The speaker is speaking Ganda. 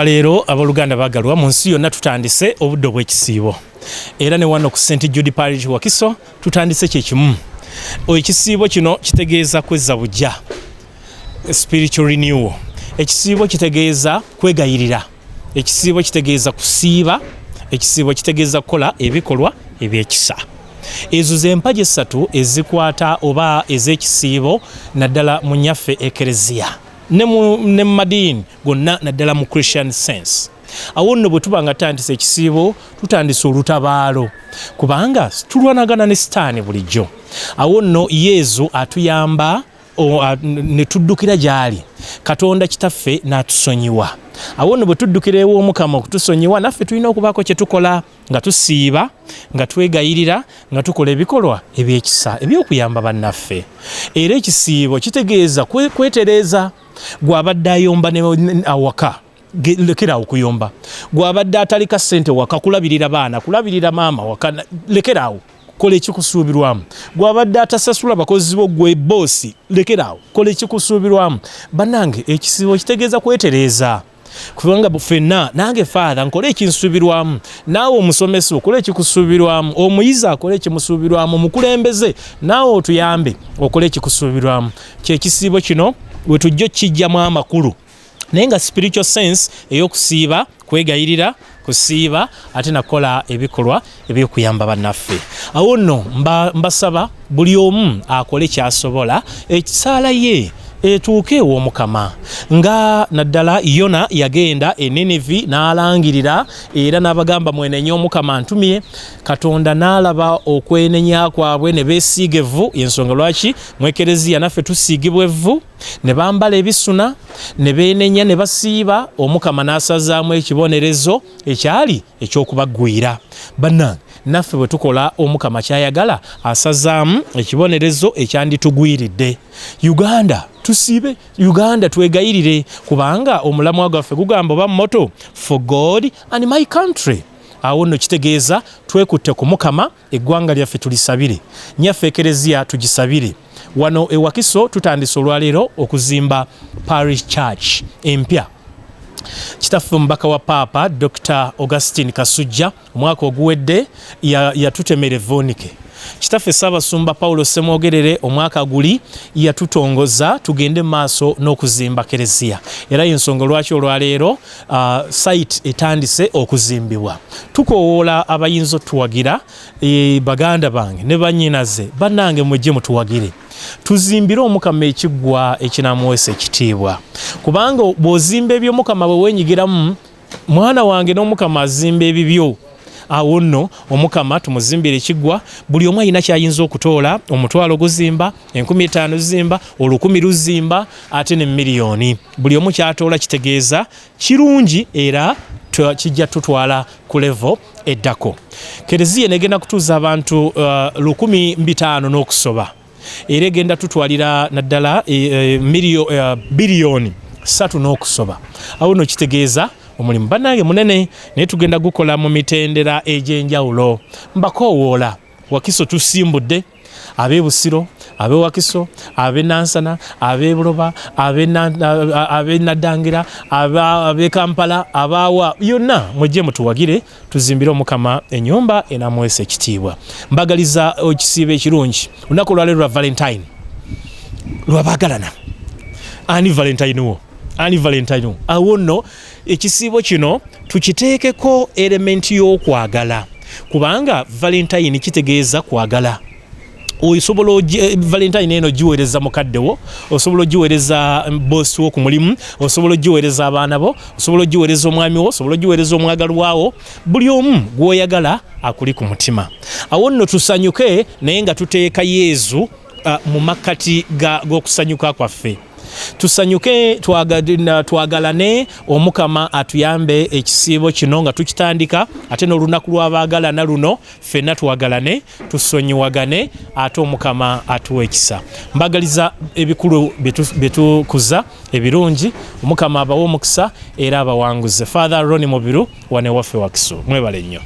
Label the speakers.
Speaker 1: Leero abaluganda bagalwa mu nsi yonna tutandise obudde bw'ekisiibo era ne wano ku St Jude Parish Wakiso tutandise kyekimu. Ekisiibo kino kitegeeza kwezza bujja, spiritual renewal. Ekisiibo kitegeeza kwegayirira, ekisiibo kitegeeza kusiiba, ekisiibo kitegeeza kukola ebikolwa ebyekisa. Ezo ze mpagi essatu ezikwata oba ez'ekisiibo naddala mu nnyaffe ekereziya ne mu madiini gonna naddala mu Christian sense. Awo nno bwe tuba nga tutandise ekisiibo tutandise olutabaalo kubanga tulwanagana ne sitaani bulijjo. Awo nno Yesu atuyamba ne tuddukira gy'ali, Katonda kitaffe n'atusonyiwa. Awo nno bwe tuddukira ew'Omukama okutusonyiwa, naffe tulina okubaako kye tukola nga tusiiba, nga twegayirira, nga tukola ebikolwa ebyekisa eby'okuyamba bannaffe. Era ekisiibo kitegeeza kwetereeza. Gwabadde ayomba ne awaka lekera okuyomba, gwabadde atalika ssente waka kulabirira baana, kulabirira maama waka, lekera kola ekikusuubirwamu. Gwabadde atasasula bakozi bo gwe boosi, lekera kola ekikusuubirwamu. Bannange ekisiibo kitegeeza kwetereeza. Kubanga ffenna nange father nkola ekinsuubirwamu, naawe omusomesa okola ekikusuubirwamu, omuyizi akola ekimusuubirwamu, omukulembeze naawe otuyambe okola ekikusuubirwamu. Kyekisiibo kino we tujja kijjamu amakulu naye nga spiritual sense ey'okusiiba, kwegayirira, kusiiba ate nakola ebikolwa eby'okuyamba bannaffe. Awo nno mbasaba buli omu akole kyasobola ekisaala ye etuuke ew'Omukama. Nga naddala Yona yagenda e Ninivi n'alangirira era n'abagamba mwenenye Omukama antumye, Katonda n'alaba okwenenya kwabwe ne beesiiga evvu. Y'ensonga lwaki mu ekereziya naffe tusiigibwa evvu, ne bambala ebisuna, ne beenenya ne basiiba. Omukama n'asazaamu ekibonerezo ekyali eky'okubaggwira. Bannange naffe bwe tukola Omukama kyayagala, asazaamu ekibonerezo ekyanditugwiridde. Uganda tusiibe, Uganda twegayirire kubanga omulamwa gwaffe gugamba oba motto for God and my country. Awo nno kitegeeza twekutte ku Mukama, eggwanga lyaffe tulisabire, nnyaffe ekereziya tugisabire. Wano e Wakiso tutandise olwaleero okuzimba parish church empya. Kitaffe omubaka wa Paapa Dr. Augustine Kasujja omwaka oguwedde yatutemera evvuunike. Kitaffe Ssaabasumba Paulo Ssemwogerere omwaka guli yatutongoza tugende maaso n'okuzimba kereziya. Era y'ensonga lwaki olwaleero site etandise okuzimbibwa. Tukoowoola abayinza otuwagira, baganda bange ne bannyinaze, bannange mujje mutuwagire. Tuzimbire Omukama ekiggwa ekinamuweesa ekitiibwa. Kubanga bw'ozimba eby'Omukama bwe wenyigiramu, mwana wange n'Omukama azimba ebibyo. Awo nno Omukama tumuzimbire ekiggwa, buli omu alina kyayinza okutoola, omutwalo guzimba, 50 zimba, 1000 luzimba, ate ne miliyoni. Buli omu kyatoola kitegeeza kirungi era kijja tutwala ku level eddako. Kereziya negenda kutuuza abantu 1500 n'okusoba. Era egenda tutwalira naddala biliyoni 3 n'okusoba. Awo nno kitegeeza omulimu bannange munene, naye tugenda gukola mu mitendera egy'enjawulo. Mbakoowoola Wakiso tusimbudde, ab'e Busiro, ab'e Wakiso, ab'e Nansana, ab'e Buloba, ab'e Naddangira, ab'e Kampala, abaawa yonna mujje mutuwagire tuzimbire Omukama ennyumba enamuweesa ekitiibwa. Mbagaliza ekisiibo ekirungi. Olunaku lwaleero lwa Valentine, lwabagalana. Ani Valentine wo? Ani Valentine wo? Awo nno ekisiibo kino tukiteekeko elementi y'okwagala kubanga Valentine kitegeeza kwagala. Osobola Valentine eno giweereza mukadde wo, osobola giweereza bosi wo ku mulimu, osobola giweereza abaana bo, osobola giweereza omwami wo, osobola giweereza omwagalwa wo, buli omu gw'oyagala akuli ku mutima. Awo nno tusanyuke naye nga tuteeka Yesu mu makkati g'okusanyuka kwaffe. Tusanyuke twagalane, Omukama atuyambe ekisiibo kino nga tukitandika, ate n'olunaku lw'abaagalana luno ffenna twagalane, tusonyiwagane, ate Omukama atuwa ekisa. Mbagaliza ebikulu betukuza ebirungi, Omukama abawa omukisa era abawanguze. Father Ronnie Mubiru wane waffe Wakiso, mwebale nnyo.